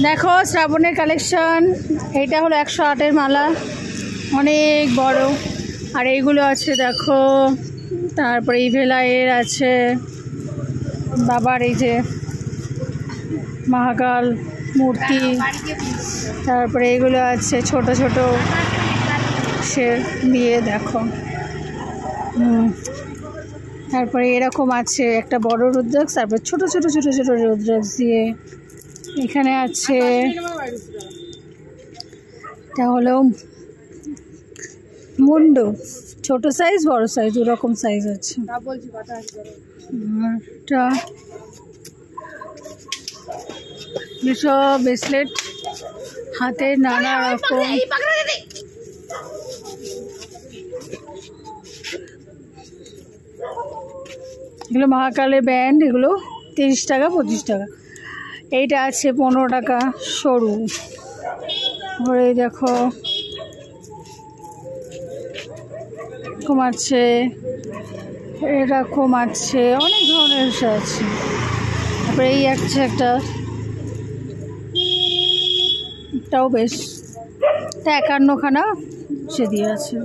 দেখো শ্রাবণের কালেকশন। এইটা হলো 108-এর মালা, অনেক বড়। আর এইগুলো আছে দেখো, তারপরে ইভেলাইয়ের আছে, বাবার এই যে মহাকাল মূর্তি, তারপরে এগুলো আছে ছোট ছোট সে দিয়ে দেখো। তারপরে এরকম আছে একটা বড় রুদ্রাক্ষ, তারপরে ছোট ছোট ছোট ছোট রুদ্রাক্ষ দিয়ে। এখানে আছে এটা হলো মুন্ডু, ছোট সাইজ বড় সাইজ দুরকম সাইজ আছে। এটা সব ব্রেসলেট, হাতের নানা রকম। এগুলো মহাকালের ব্যান্ড, এগুলো 30 টাকা 25 টাকা। এইটা আছে 15 টাকা সরু। ঘরে দেখো এরকম আছে, এরকম আছে, অনেক ধরনের আছে। তারপরে এই আছে একটা, এটাও বেশ 51খানা সে দিয়ে আছে।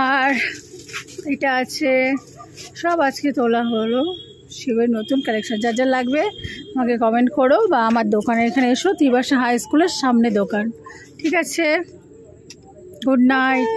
আর এটা আছে, সব আজকে তোলা হলো শিবের নতুন কালেকশন। যা যা লাগবে আমাকে কমেন্ট করো, বা আমার দোকানে এখানে এসো, ত্রিবাসা হাই স্কুলের সামনে দোকান। ঠিক আছে, গুড নাইট।